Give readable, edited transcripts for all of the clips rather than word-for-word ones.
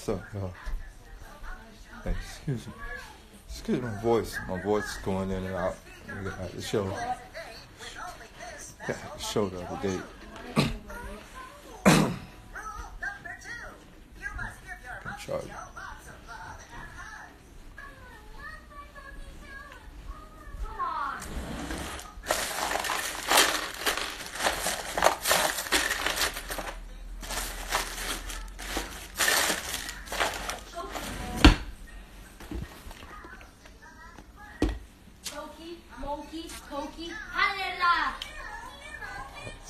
So, hey, excuse me. Excuse my voice. My voice is going in and out. We got the show. Got the show the other day. I'm charged.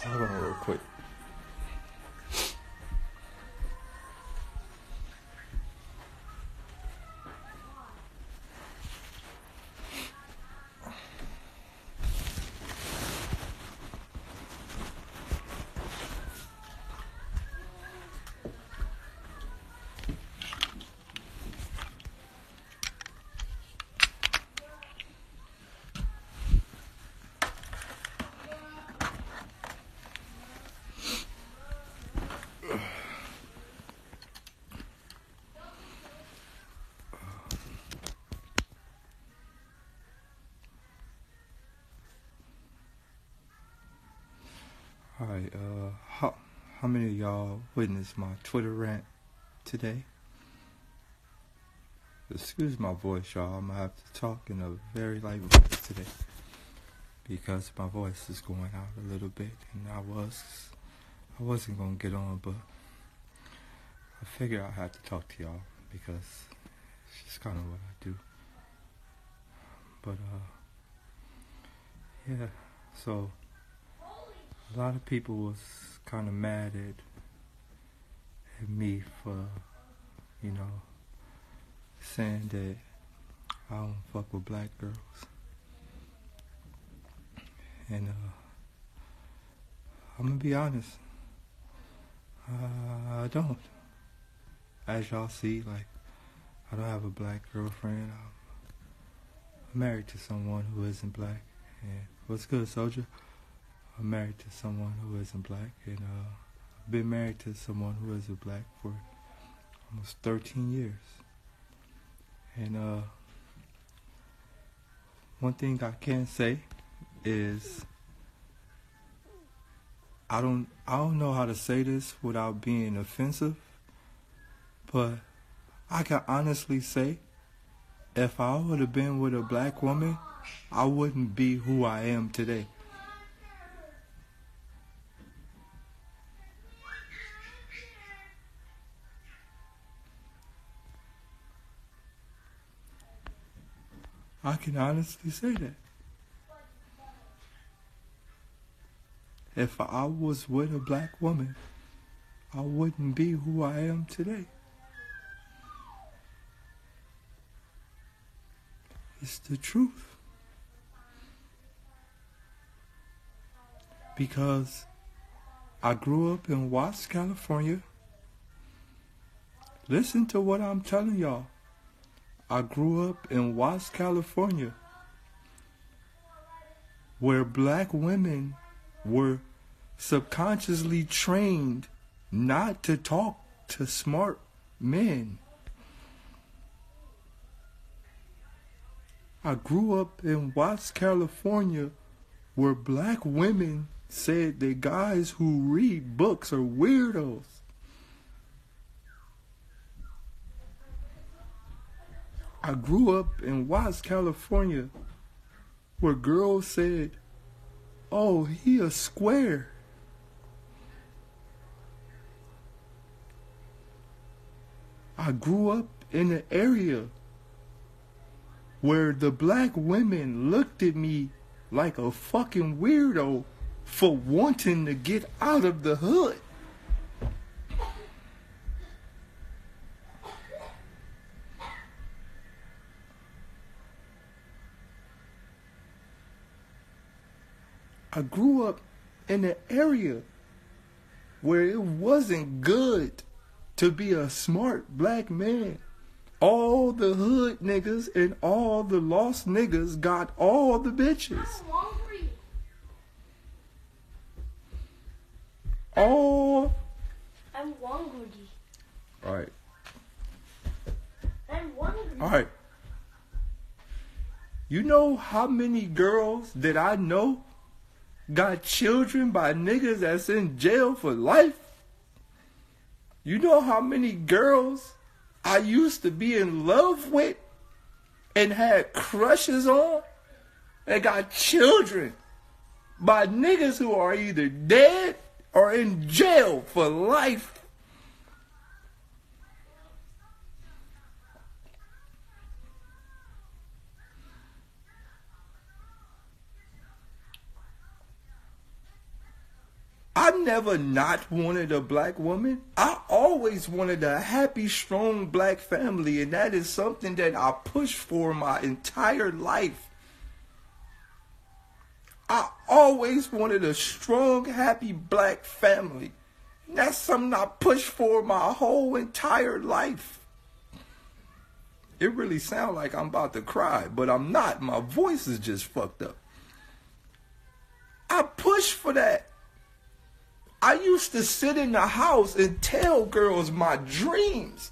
Hold on real quick. Alright, how many of y'all witnessed my Twitter rant today? Excuse my voice, y'all. I'm gonna have to talk in a very light voice today because my voice is going out a little bit, and I wasn't gonna get on, but I figured I had to talk to y'all because it's just kind of what I do. But yeah, so a lot of people was kind of mad at me for, saying that I don't fuck with black girls. And I'm gonna be honest, I don't. As y'all see, I don't have a black girlfriend. I'm married to someone who isn't black. And what's good, soldier? I'm married to someone who isn't black, and I've been married to someone who isn't black for almost 13 years. And one thing I can say is I don't know how to say this without being offensive, but I can honestly say if I would have been with a black woman, I wouldn't be who I am today. I can honestly say that. If I was with a black woman, I wouldn't be who I am today. It's the truth. Because I grew up in Watts, California. Listen to what I'm telling y'all. I grew up in Watts, California, where black women were subconsciously trained not to talk to smart men. I grew up in Watts, California, where black women said that guys who read books are weirdos. I grew up in Watts, California, where girls said, "Oh, he a square." I grew up in an area where the black women looked at me like a fucking weirdo for wanting to get out of the hood. I grew up in an area where it wasn't good to be a smart black man. All the hood niggas and all the lost niggas got all the bitches. I'm hungry. Alright. Alright. You know how many girls that I know got children by niggas that's in jail for life? You know how many girls I used to be in love with and had crushes on and got children by niggas who are either dead or in jail for life? I never not wanted a black woman. I always wanted a happy, strong black family, and that is something that I pushed for my entire life. I always wanted a strong, happy black family. And that's something I pushed for my whole entire life. It really sounds like I'm about to cry, but I'm not. My voice is just fucked up. I pushed for that. I used to sit in the house and tell girls my dreams.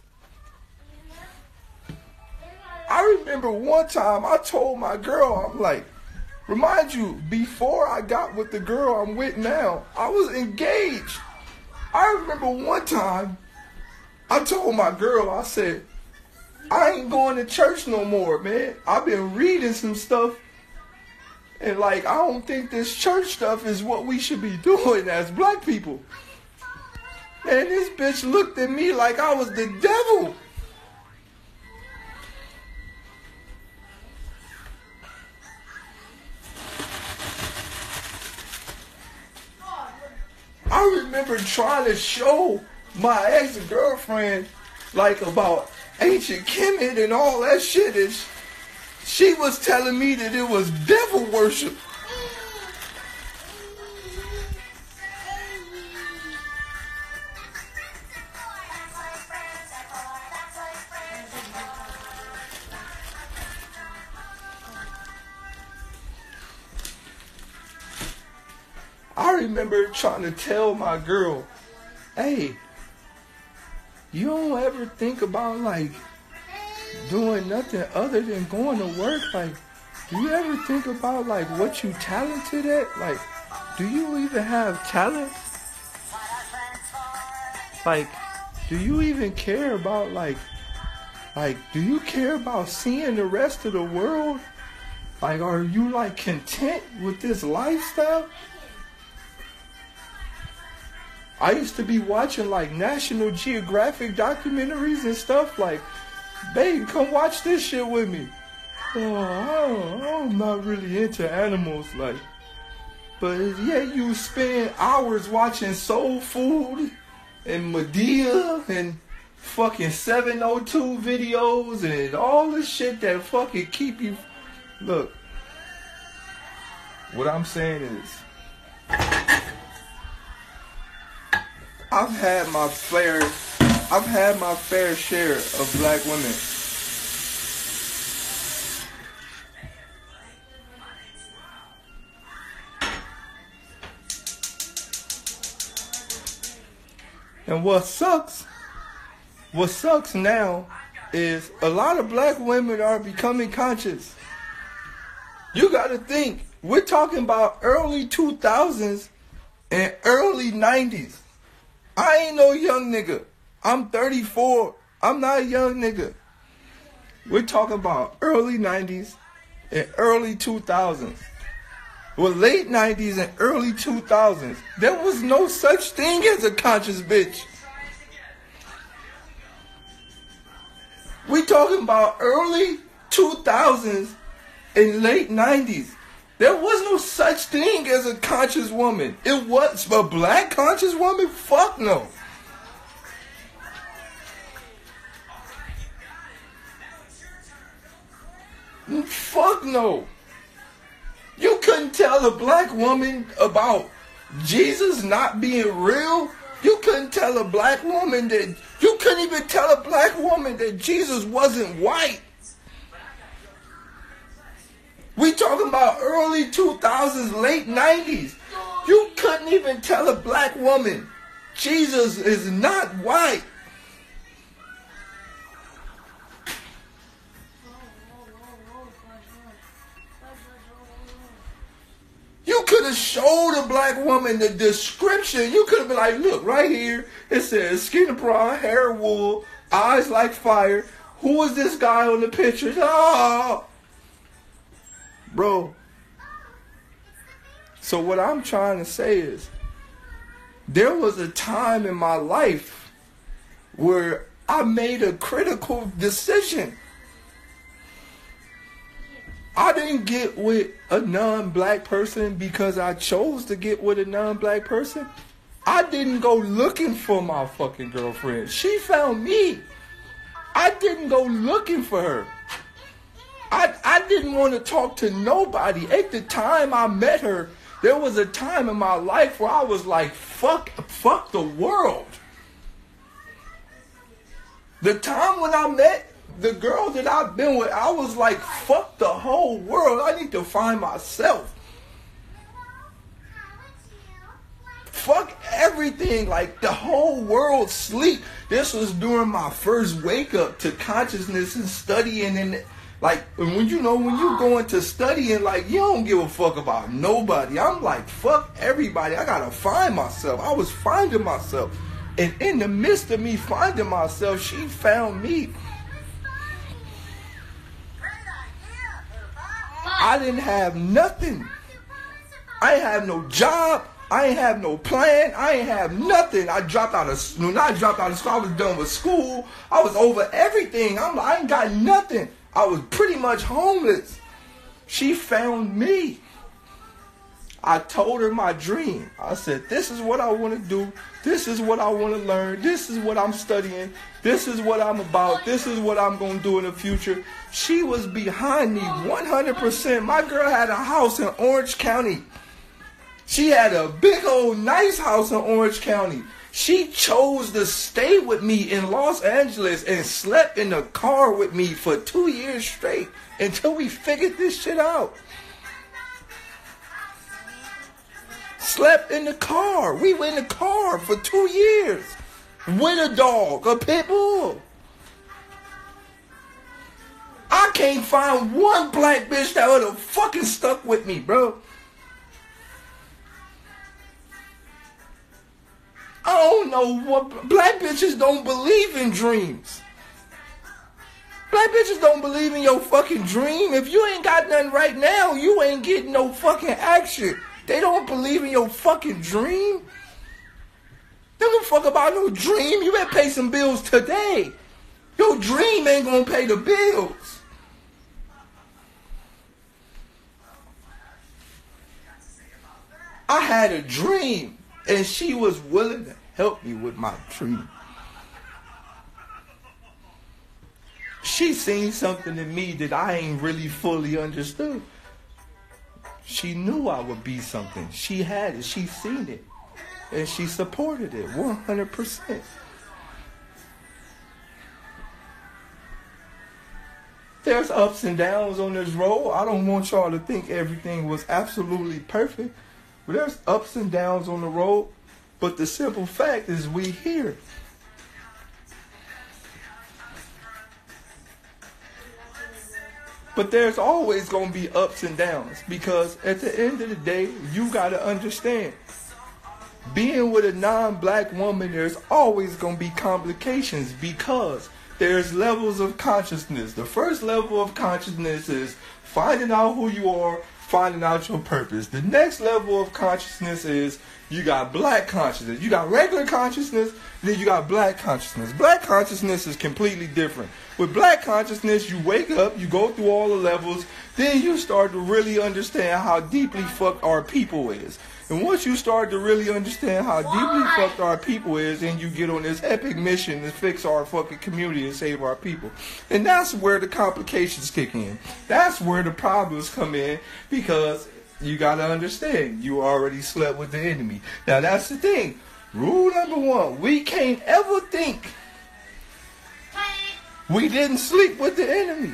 I remember one time I told my girl, I'm like, remind you, before I got with the girl I'm with now, I was engaged. I remember one time I told my girl, I said, I ain't going to church no more, man. I've been reading some stuff. And like, I don't think this church stuff is what we should be doing as black people. Man, this bitch looked at me like I was the devil. I remember trying to show my ex-girlfriend like about ancient Kemet and all that shit, and she was telling me that it was devil worship. I remember trying to tell my girl, hey, you don't ever think about like doing nothing other than going to work? Like, do you ever think about like what you talented at? Like, do you even have talent? Like, do you even care about like do you care about seeing the rest of the world? Like, are you like content with this lifestyle? I used to be watching like National Geographic documentaries and stuff like, babe, come watch this shit with me. Oh, I'm not really into animals, like. But yeah, you spend hours watching Soul Food and Madea and fucking 702 videos and all the shit that fucking keep you. Look, what I'm saying is, I've had my fair share of black women. And what sucks now is a lot of black women are becoming conscious. You gotta think, we're talking about early 2000s and early 90s. I ain't no young nigga. I'm 34. I'm not a young nigga. We're talking about early 90s and early 2000s. Well, late 90s and early 2000s. There was no such thing as a conscious bitch. We talking about early 2000s and late 90s. There was no such thing as a conscious woman. It was a black conscious woman? Fuck no. Fuck no. You couldn't tell a black woman about Jesus not being real. You couldn't tell a black woman that, you couldn't even tell a black woman that Jesus wasn't white. We talking about early 2000s, late 90s. You couldn't even tell a black woman Jesus is not white. could have showed a black woman the description. You could have been like, look, right here, it says skin of bra, hair wool, eyes like fire. Who is this guy on the pictures? Oh, bro. So what I'm trying to say is, there was a time in my life where I made a critical decision. I didn't get with a non-black person because I chose to get with a non-black person. I didn't go looking for my fucking girlfriend. She found me. I didn't go looking for her. I didn't want to talk to nobody. At the time I met her, there was a time in my life where I was like, fuck the world. The time when I met the girl that I've been with, I was like, fuck the whole world. I need to find myself. Fuck everything. Like, the whole world sleep. This was during my first wake up to consciousness and studying. And like, when you go into studying, like, you don't give a fuck about nobody. I'm like, fuck everybody. I gotta find myself. I was finding myself. And in the midst of me finding myself, she found me. I didn't have nothing. I ain't have no job. I ain't have no plan. I ain't have nothing. I dropped out of school. I was done with school. I was over everything. I ain't got nothing. I was pretty much homeless. She found me. I told her my dream. I said, this is what I want to do. This is what I want to learn. This is what I'm studying. This is what I'm about. This is what I'm going to do in the future. She was behind me 100%. My girl had a house in Orange County. She had a big old nice house in Orange County. She chose to stay with me in Los Angeles and slept in the car with me for 2 years straight until we figured this shit out. Slept in the car. We were in the car for 2 years with a dog, a pit bull. I can't find one black bitch that would have fucking stuck with me, bro. I don't know what black bitches don't believe in dreams. Black bitches don't believe in your fucking dream. If you ain't got nothing right now, you ain't getting no fucking action. They don't believe in your fucking dream. They don't fuck about no dream. You better pay some bills today. Your dream ain't gonna pay the bills. I had a dream, and she was willing to help me with my dream. She seen something in me that I ain't really fully understood. She knew I would be something. She had it. She seen it. And she supported it 100%. There's ups and downs on this road. I don't want y'all to think everything was absolutely perfect. But there's ups and downs on the road. But the simple fact is we here. But there's always going to be ups and downs, because at the end of the day, you got to understand, being with a non-black woman, there's always going to be complications, because there's levels of consciousness. The first level of consciousness is finding out who you are, finding out your purpose. The next level of consciousness is you got black consciousness. You got regular consciousness, then you got black consciousness. Black consciousness is completely different. With black consciousness, you wake up, you go through all the levels, then you start to really understand how deeply fucked our people is. And once you start to really understand how deeply fucked our people is, then you get on this epic mission to fix our fucking community and save our people. And that's where the complications kick in. That's where the problems come in, because you gotta understand, you already slept with the enemy. Now that's the thing. Rule number one, we can't ever think we didn't sleep with the enemy.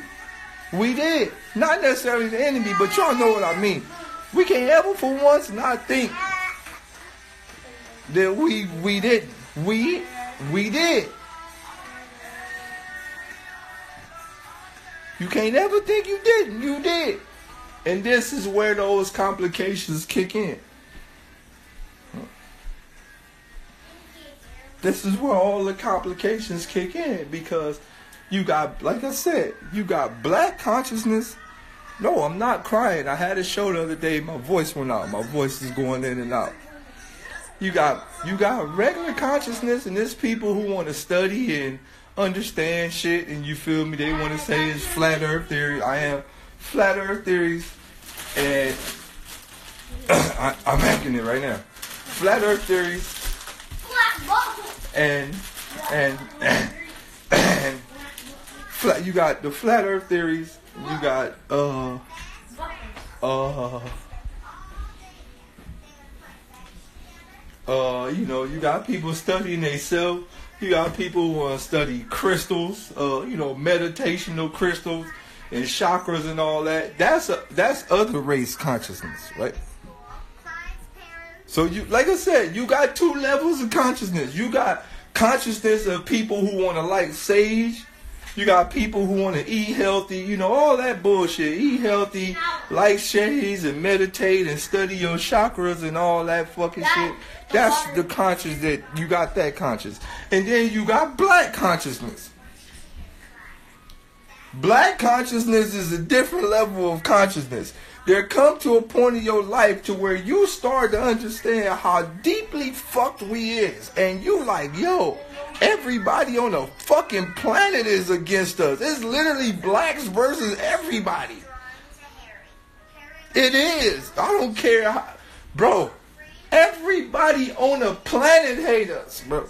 We did. Not necessarily the enemy, but y'all know what I mean. We can't ever for once not think that we didn't. We did. You can't ever think you didn't. You did. And this is where those complications kick in. This is where all the complications kick in, because you got, like I said, you got black consciousness. No, I'm not crying. I had a show the other day. My voice went out. My voice is going in and out. You got regular consciousness, and there's people who want to study and understand shit, and you feel me? They want to say it's flat earth theory. I am flat earth theories, and I'm hacking it right now. Flat earth theories, and flat. You got the flat earth theories. You got you got people studying themselves. You got people who want to study crystals, meditational crystals and chakras and all that. That's other race consciousness, right? So you, like I said, you got two levels of consciousness. You got consciousness of people who want to like sage. You got people who want to eat healthy, all that bullshit. Eat healthy, light shades, and meditate and study your chakras and all that fucking shit. That's the conscious that you got, that conscious. And then you got black consciousness. Black consciousness is a different level of consciousness. There come to a point in your life to where you start to understand how deeply fucked we is. And you like, yo, everybody on the fucking planet is against us. It's literally blacks versus everybody. It is. I don't care how, bro. Everybody on the planet hate us, bro.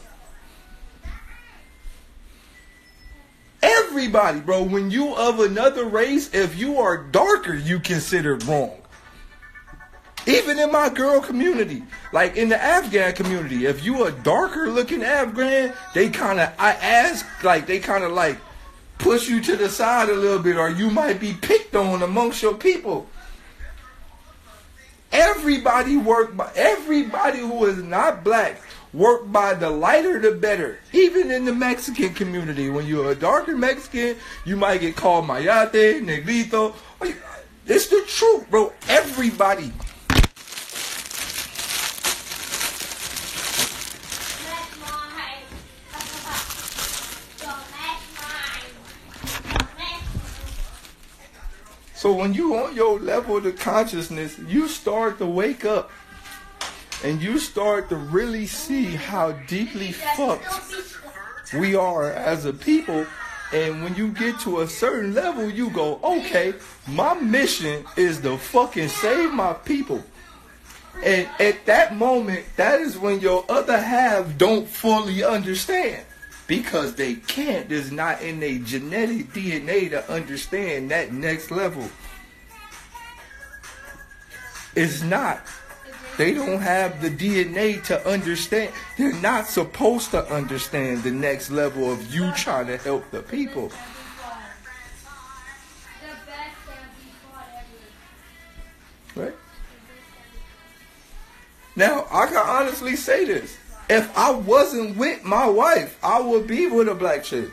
Everybody, bro. When you of another race, if you are darker, you considered wrong. Even in my girl community, like in the Afghan community, if you a darker looking Afghan, they kind of push you to the side a little bit, or you might be picked on amongst your people. Everybody who is not black work by the lighter the better. Even in the Mexican community, when you're a darker Mexican, you might get called mayate, negrito. It's the truth, bro. Everybody. So when you on your level of consciousness, you start to wake up and you start to really see how deeply fucked we are as a people. And when you get to a certain level, you go, okay, my mission is to fucking save my people. And at that moment, that is when your other half don't fully understand. Because they can't. It's not in their genetic DNA to understand that next level. It's not. They don't have the DNA to understand. They're not supposed to understand the next level of you trying to help the people. Right? Now, I can honestly say this. If I wasn't with my wife, I would be with a black chick.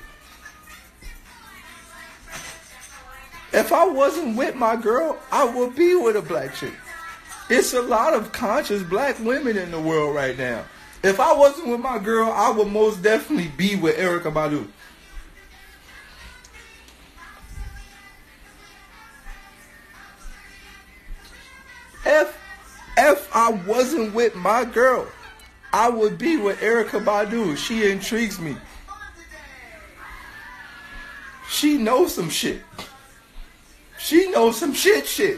If I wasn't with my girl, I would be with a black chick. It's a lot of conscious black women in the world right now. If I wasn't with my girl, I would most definitely be with Erykah Badu. If I wasn't with my girl, I would be with Erykah Badu. She intrigues me. She knows some shit. She knows some shit. She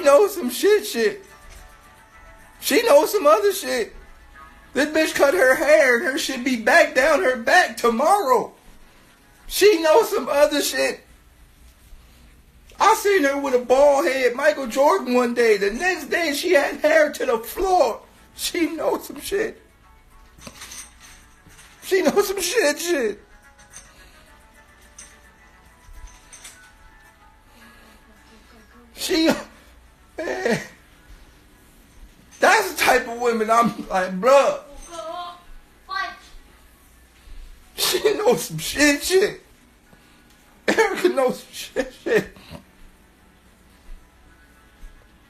knows some shit. She knows some other shit. This bitch cut her hair and her shit be back down her back tomorrow. She knows some other shit. I seen her with a bald head Michael Jordan one day. The next day she had hair to the floor. She knows some shit. She knows some shit. She, man, that's the type women, I'm like, bruh. She knows some shit. Erica knows some shit.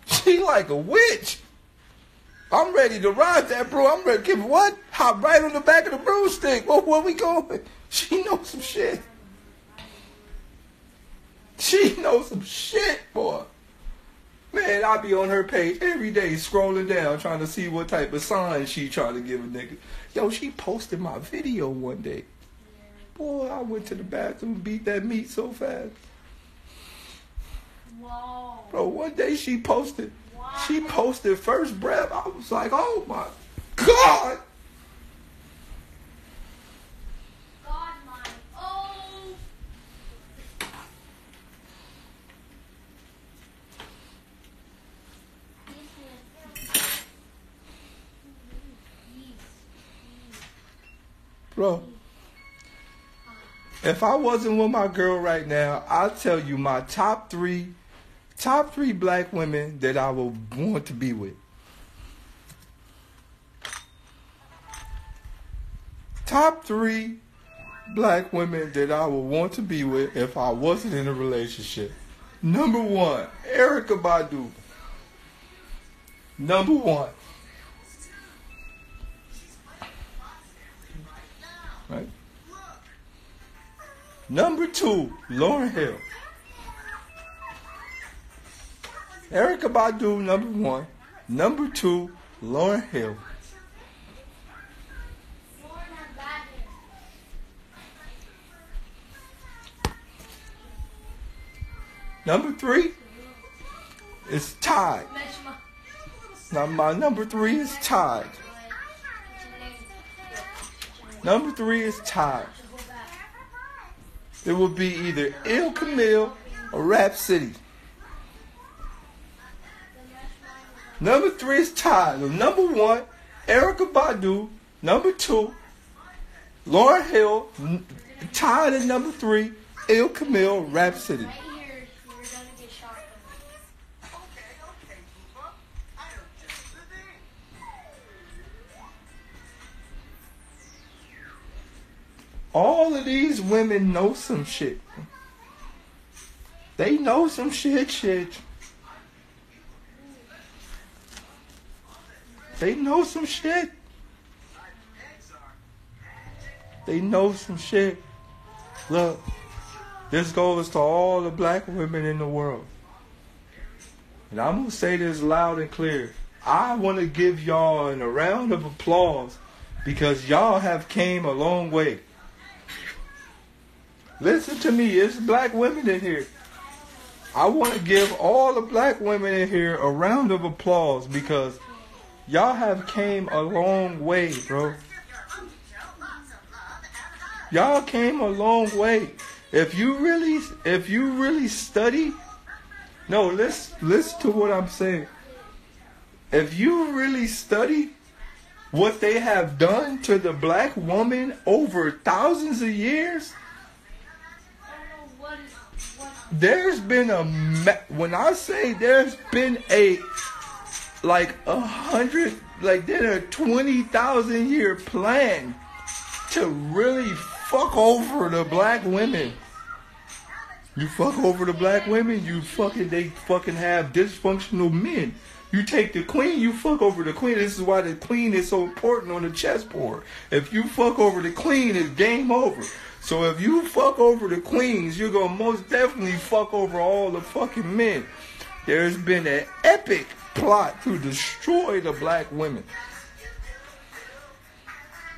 She like a witch. I'm ready to ride that, bro. I'm ready to give what? Hop right on the back of the broomstick. Where we going? She knows some shit. She knows some shit, boy. Man, I be on her page every day scrolling down trying to see what type of sign she trying to give a nigga. Yo, she posted my video one day. Boy, I went to the bathroom and beat that meat so fast. Whoa. Bro, one day she posted first breath. I was like, oh my God. God, my, oh. Bro, if I wasn't with my girl right now, I'll tell you my top three black women that I would want to be with. Top 3 black women that I would want to be with if I wasn't in a relationship. Number 1, Erykah Badu. Number 1. Right? Number 2, Lauryn Hill. Erykah Badu, number 1. Number 2, Lauryn Hill. Number 3 is tied. Now my number 3 is tied. Number 3 is tied. It would be either Ill Camille or Rhapsody. Number 3 is tied. Number 1, Erykah Badu. Number 2, Lauryn Hill. Tied at number 3, Ill Camille, Rhapsody. All of these women know some shit. They know some shit. They know some shit. They know some shit. Look, this goes to all the black women in the world. And I'm going to say this loud and clear. I want to give y'all a round of applause because y'all have came a long way. Listen to me, it's black women in here. I want to give all the black women in here a round of applause because y'all have came a long way, bro. Y'all came a long way. If you really study, no, listen to what I'm saying. If you really study what they have done to the black woman over thousands of years, there's been when I say there's been like 20,000 year plan to really fuck over the black women. You fuck over the black women, they fucking have dysfunctional men. You take the queen, you fuck over the queen. This is why the queen is so important on the chessboard. If you fuck over the queen, it's game over. So if you fuck over the queens, you're going to most definitely fuck over all the fucking men. There's been an epic plot to destroy the black women.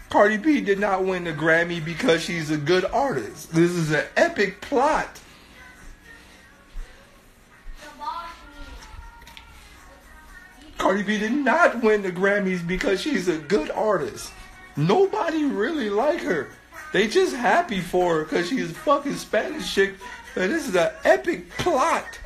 Cardi B did not win the Grammy because she's a good artist. This is an epic plot. Cardi B did not win the Grammys because she's a good artist. Nobody really like her. They just happy for her because she's a fucking Spanish chick. But this is an epic plot.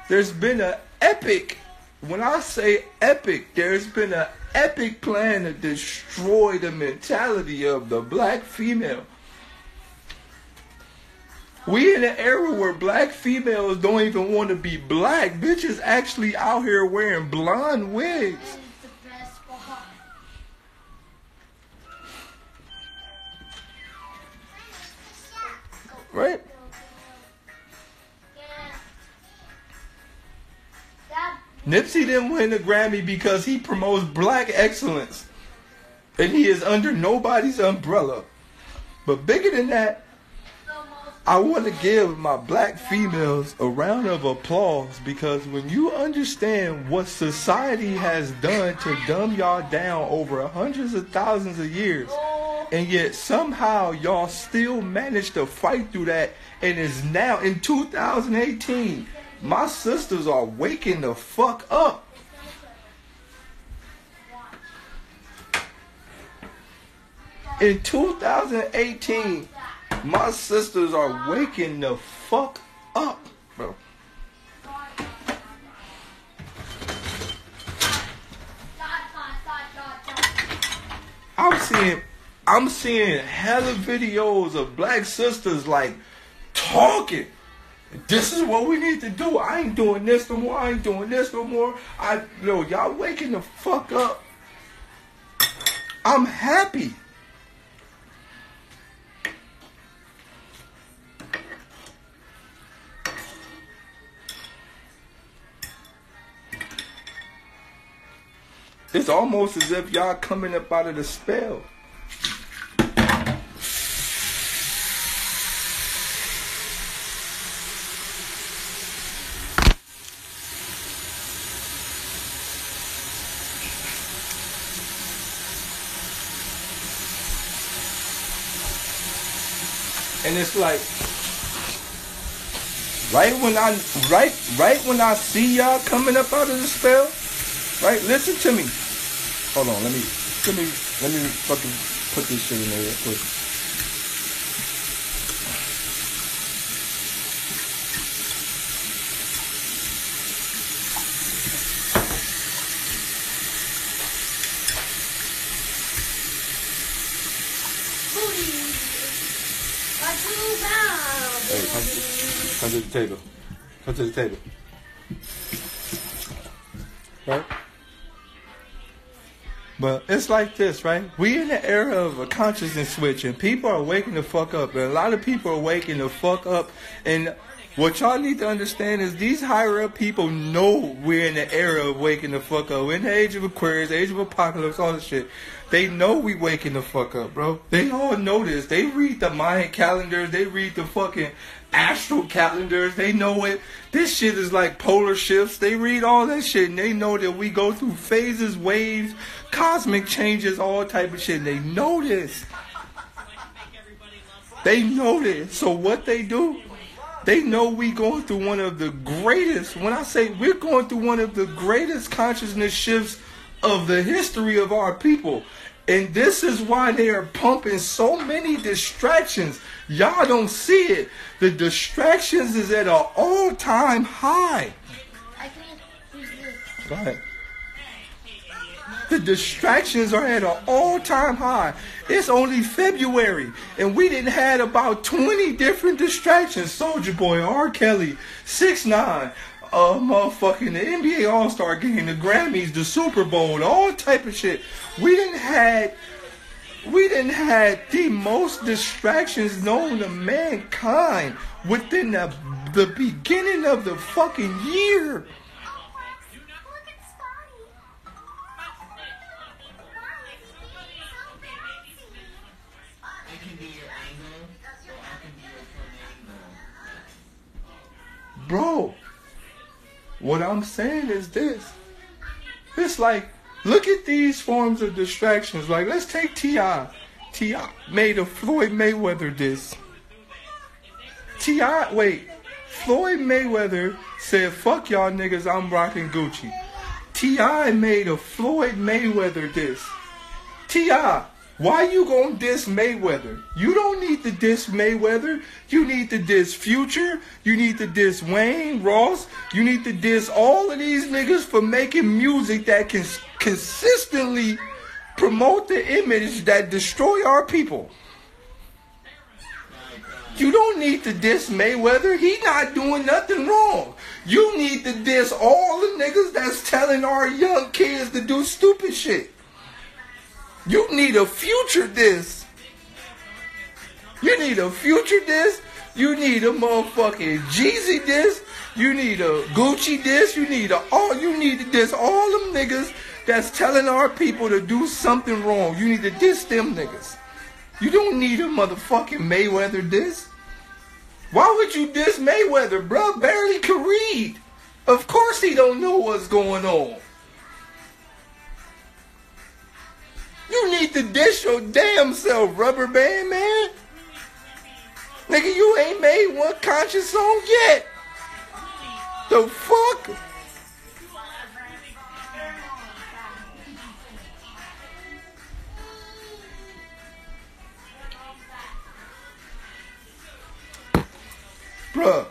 There's been an epic, when I say epic, there's been an epic plan to destroy the mentality of the black female. We in an era where black females don't even want to be black. Bitches actually out here wearing blonde wigs. That is the best part. Right? Yeah. That Nipsey didn't win the Grammy because he promotes black excellence. And he is under nobody's umbrella. But bigger than that, the most I want to give my black females a round of applause because when you understand what society has done to dumb y'all down over hundreds of thousands of years, and yet somehow y'all still managed to fight through that, and is now in 2018, my sisters are waking the fuck up. In 2018, my sisters are waking the fuck up, bro. I'm seeing hella videos of black sisters like talking. This is what we need to do. I ain't doing this no more. I ain't doing this no more. Y'all waking the fuck up. I'm happy. It's almost as if y'all coming up out of the spell. And it's like, right when I see y'all coming up out of the spell, right? Listen to me. Hold on, let me fucking put this shit in there real quick. Hey, come to the table. Come to the table. Right? But it's like this, right? We in the era of a consciousness switch, and people are waking the fuck up. And a lot of people are waking the fuck up. And what y'all need to understand is these higher up people know we're in the era of waking the fuck up. We're in the age of Aquarius, age of apocalypse, all this shit. They know we waking the fuck up, bro. They all know this. They read the Mayan calendars. They read the fucking astral calendars. They know it. This shit is like polar shifts. They read all that shit, and they know that we go through phases, waves, cosmic changes, all type of shit. And they know this. They know this. So what they do? They know we going through one of the greatest. When I say we're going through one of the greatest consciousness shifts of the history of our people. And this is why they are pumping so many distractions. Y'all don't see it. The distractions is at an all-time high. I can't use this. Go ahead. The distractions are at an all-time high. It's only February, and we didn't had about 20 different distractions. Soulja Boy, R. Kelly, 6ix9ine, motherfucking the NBA All-Star Game, the Grammys, the Super Bowl, all type of shit. We didn't had the most distractions known to mankind within the beginning of the fucking year. Bro, what I'm saying is this. It's like, look at these forms of distractions. Like, let's take T.I. T.I. made a Floyd Mayweather diss. Floyd Mayweather said, fuck y'all niggas, I'm rocking Gucci. T.I. made a Floyd Mayweather diss. T.I., why you gonna diss Mayweather? You don't need to diss Mayweather. You need to diss Future. You need to diss Wayne, Ross. You need to diss all of these niggas for making music that can consistently promote the image that destroy our people. You don't need to diss Mayweather. He not doing nothing wrong. You need to diss all the niggas that's telling our young kids to do stupid shit. You need a future diss. You need a future diss. You need a motherfucking Jeezy diss. You need a Gucci diss. You need to diss all them niggas that's telling our people to do something wrong. You need to diss them niggas. You don't need a motherfucking Mayweather diss. Why would you diss Mayweather, bro? Barely can read. Of course he don't know what's going on. You need to diss your damn self, Rubber Band Man. Nigga, you ain't made one conscious song yet. The fuck? Bruh,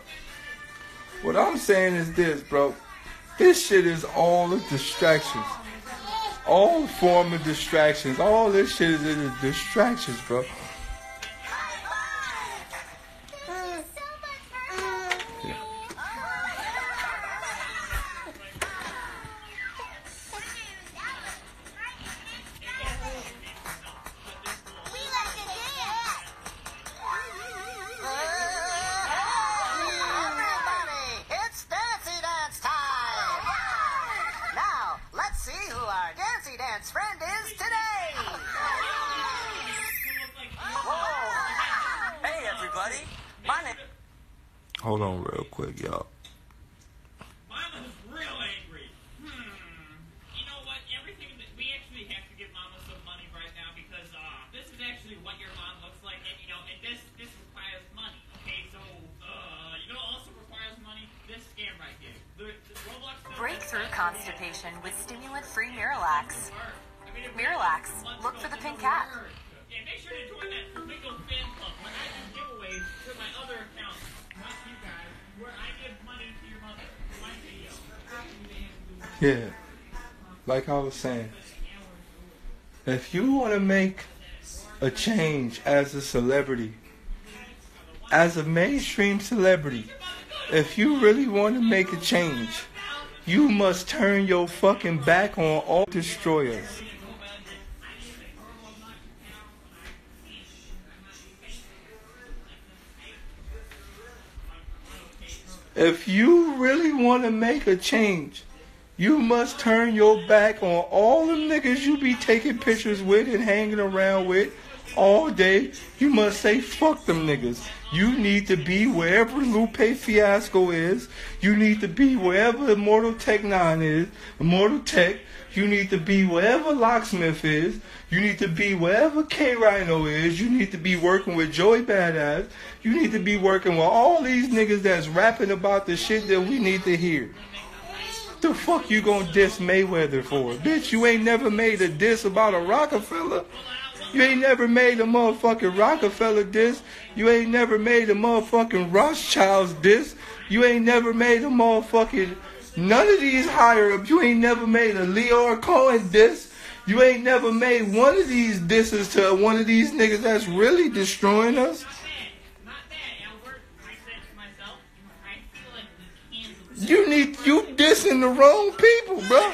what I'm saying is this, bro. This shit is all the distractions. All form of distractions. All this shit is distractions, bro. Friend is today. Whoa. Hey everybody, my name. Hold on real quick, y'all. Mama's real angry. You know what? Everything that we actually have to give Mama some money right now because this is actually what your mom looks like, and and this requires money. Okay, so you know what also requires money? This scam right here. The Roblox. Breakthrough constipation with stimulant-free Miralax. Miralax. Look for the pink cat. Yeah, make sure to join that Wingo fan club where I do giveaways to my other accounts, not you guys, where I give money to your mother for my video. Yeah, like I was saying, if you want to make a change as a celebrity, as a mainstream celebrity, if you really want to make a change, you must turn your fucking back on all destroyers. If you really want to make a change, you must turn your back on all the niggas you be taking pictures with and hanging around with all day. You must say fuck them niggas. You need to be wherever Lupe Fiasco is. You need to be wherever Immortal Tech 9 is. Immortal Tech. You need to be wherever Locksmith is. You need to be wherever K Rhino is. You need to be working with Joey Badass. You need to be working with all these niggas that's rapping about the shit that we need to hear. The fuck you gonna diss Mayweather for? Bitch, you ain't never made a diss about a Rockefeller. You ain't never made a motherfucking Rockefeller diss. You ain't never made a motherfucking Rothschild's diss. You ain't never made a motherfucking none of these higher ups. You ain't never made a Leor Cohen diss. You ain't never made one of these disses to one of these niggas that's really destroying us. You dissing the wrong people, bro.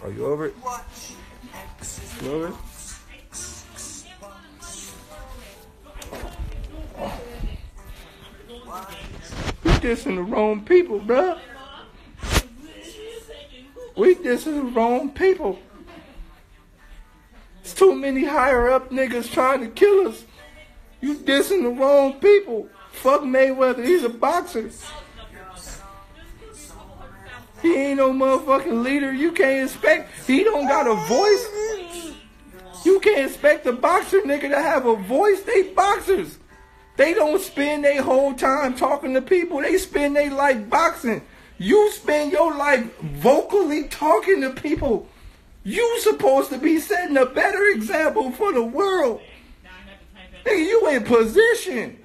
Are you over it? You over it? We dissing the wrong people, bro. We dissing the wrong people. There's too many higher up niggas trying to kill us. You dissing the wrong people. Fuck Mayweather, he's a boxer. He ain't no motherfucking leader. You can't expect, he don't got a voice. You can't expect a boxer nigga to have a voice. They boxers. They don't spend their whole time talking to people. They spend their life boxing. You spend your life vocally talking to people. You supposed to be setting a better example for the world. Nigga, you in position.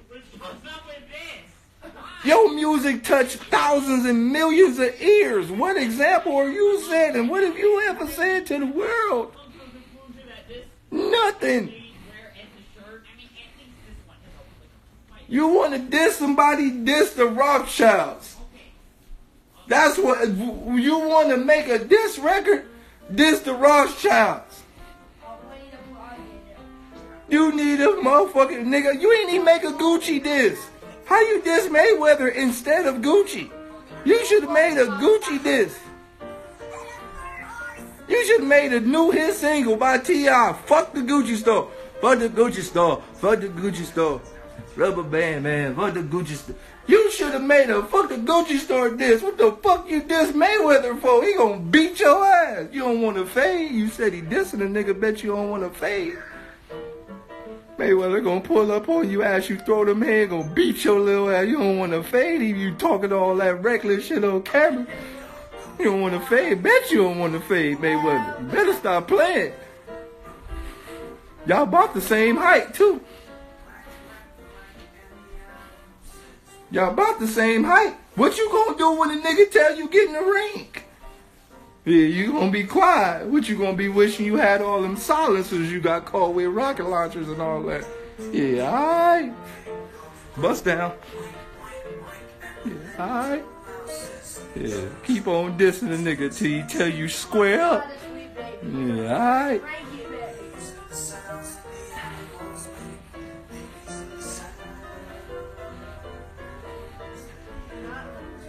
Your music touched thousands and millions of ears. What example are you setting? What have you ever said to the world? nothing. Wear as a shirt. I mean, at least this one has a You want to diss somebody, diss the Rothschilds. That's what, you want to make a diss record, diss the Rothschilds. You need a motherfucking nigga. You ain't even make a Gucci diss. How you diss Mayweather instead of Gucci? You should have made a Gucci diss. You should have made a new hit single by T.I. Fuck the Gucci store. Fuck the Gucci store. Fuck the Gucci store. Rubber band, man. Fuck the Gucci store. You should have made a fuck the Gucci store diss. What the fuck you diss Mayweather for? He gonna beat your ass. You don't want to fade. You said he dissing a nigga. Bet you don't want to fade. Mayweather gonna pull up on you, ass you throw them head, gonna beat your little ass. You don't want to fade. You talking all that reckless shit on camera. You don't want to fade. Bet you don't want to fade, Mayweather. You better stop playing. Y'all about the same height, too. Y'all about the same height. What you gonna do when a nigga tell you get in the ring? Yeah, you gonna be quiet. What you gonna be wishing you had all them silencers you got caught with rocket launchers and all that? Yeah, alright. Bust down. Yeah, alright. Yeah, keep on dissing the nigga till he tell you square up. Yeah, alright.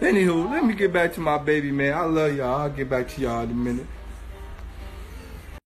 Anywho, let me get back to my baby, man. I love y'all. I'll get back to y'all in a minute.